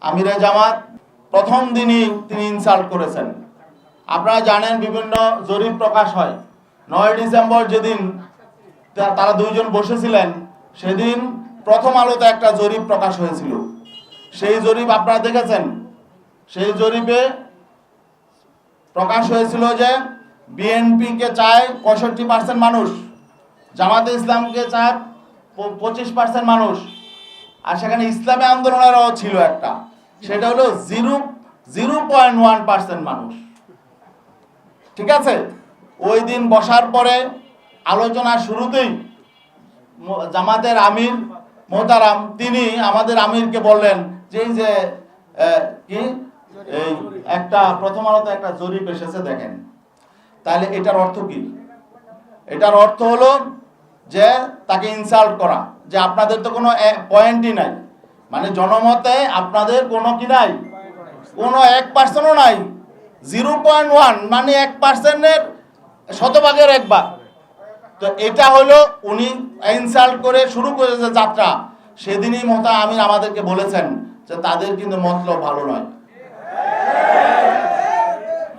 আমিরে জামাত প্রথম দিনই তিনি ইনসাল্ট করেছেন। আপনারা জানেন বিভিন্ন জরিপ প্রকাশ হয়। 9 ডিসেম্বর যেদিন তারা দুইজন বসেছিলেন, সেদিন প্রথম আলোতে একটা জরিপ প্রকাশ হয়েছিল। সেই জরিপ আপনারা দেখেছেন। সেই জরিপে প্রকাশ হয়েছিল যে বিএনপিকে চায় 65% মানুষ, জামাতে ইসলামকে চায় 25% মানুষ, আর সেখানে ইসলামী আন্দোলনেরও ছিল একটা, সেটা হলো 0.1% মানুষ। ঠিক আছে, ওই দিন বসার পরে আলোচনা শুরুতেই জামাতের আমির মোহতারাম তিনি আমাদের আমিরকে বললেন যে এই যে এই একটা প্রথম আলোতে একটা জরিপ এসেছে দেখেন। তাহলে এটার অর্থ কি? এটার অর্থ হলো যে তাকে ইনসাল্ট করা, যে আপনাদের তো কোনো পয়েন্টই নাই, মানে জনমতে আপনাদের কোনো কি নাই, কোনো 1%ও নাই। 0.1 মানে 1%-এর শতভাগের 1 ভাগ। তো এটা হলো উনি ইনসাল্ট করে শুরু করেছে যাত্রা। সেদিনই আমির আমাদেরকে বলেছেন যে তাদের কিন্তু মতলব ভালো নয়,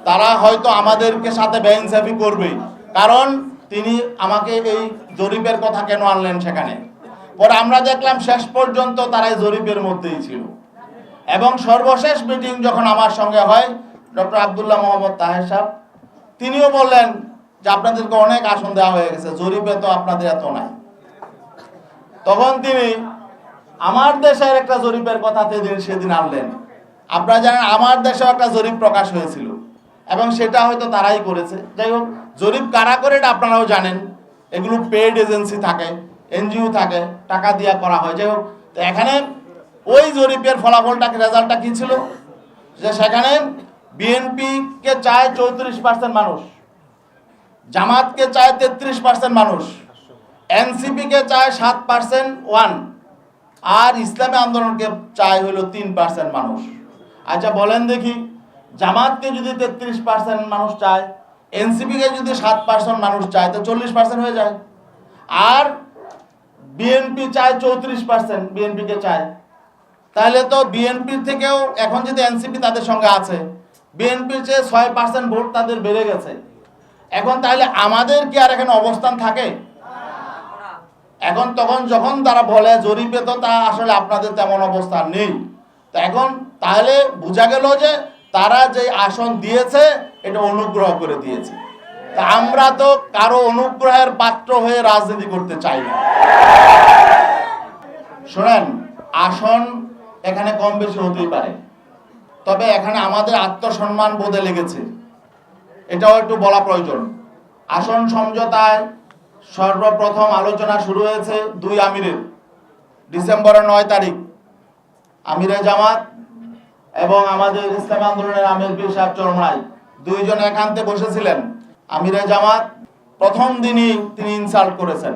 তারা হয়তো আমাদেরকে সাথে বেইনসাফি করবে। কারণ তিনি আমাকে এই জরিপের কথা কেন আনলেন সেখানে, পরে আমরা দেখলাম শেষ পর্যন্ত তারা এই জরিপের মধ্যেই ছিল। এবং সর্বশেষ মিটিং যখন আমার সঙ্গে হয়, ডক্টর আব্দুল্লাহ মোহাম্মদ তাহের সাহেব তিনিও বললেন যে আপনাদেরকে অনেক আসন দেওয়া হয়ে গেছে, জরিপে তো আপনাদের এত নাই। তখন তিনি আমার দেশের একটা জরিপের কথা সেদিন আনলেন। আপনারা জানেন আমার দেশেও একটা জরিপ প্রকাশ হয়েছিল এবং সেটা হয়তো তারাই করেছে। যাই হোক, জরিপ কারা করে এটা আপনারাও জানেন। এগুলো পেইড এজেন্সি থাকে, এনজিও থাকে, টাকা দিয়া করা হয়। যাই হোক, তো এখানে ওই জরিপের ফলাফলটা রেজাল্টটা কি ছিল, যে সেখানে বিএনপিকে চায় 34% মানুষ, জামাতকে চায় 33% মানুষ, এনসিপিকে চায় 7% আর ইসলামী আন্দোলনকে চায় হলো 3% মানুষ। আচ্ছা বলেন দেখি, জামাতকে যদি 33% মানুষ চায়, এনসিপিকে যদি 7% মানুষ চায়, তো 40% হয়ে যায়। আর বিএনপি চায় 34%, বিএনপিকে চায়, তাহলে তো বিএনপির থেকেও এখন যদি এনসিপি তাদের সঙ্গে আছে, বিএনপির চেয়ে 6% ভোট তাদের বেড়ে গেছে। এখন তাহলে আমাদের কি আর এখানে অবস্থান থাকে? এখন তখন যখন তারা বলে জরিপে তো তা আসলে আপনাদের তেমন অবস্থান নেই, তো এখন তাহলে বোঝা গেল যে তারা যে আসন দিয়েছে এটা অনুগ্রহ করে দিয়েছে। তা আমরা তো কারো অনুগ্রহের পাত্র হয়ে রাজনীতি করতে চাই না। শোনেন, আসন এখানে কম বেশি হতেই পারে, তবে এখানে আমাদের আত্মসম্মান বোধে লেগেছে, এটাও একটু বলা প্রয়োজন। আসন সমঝোতায় সর্বপ্রথম আলোচনা শুরু হয়েছে 2 আমিরের, ডিসেম্বরের 9 তারিখ আমিরে জামাত এবং আমাদের ইসলামী আন্দোলনের আমির পীর সাহেব চরমনাই দুইজন একান্তে বসেছিলেন। আমিরে জামাত প্রথম দিনই তিনি ইনসাল্ট করেছেন।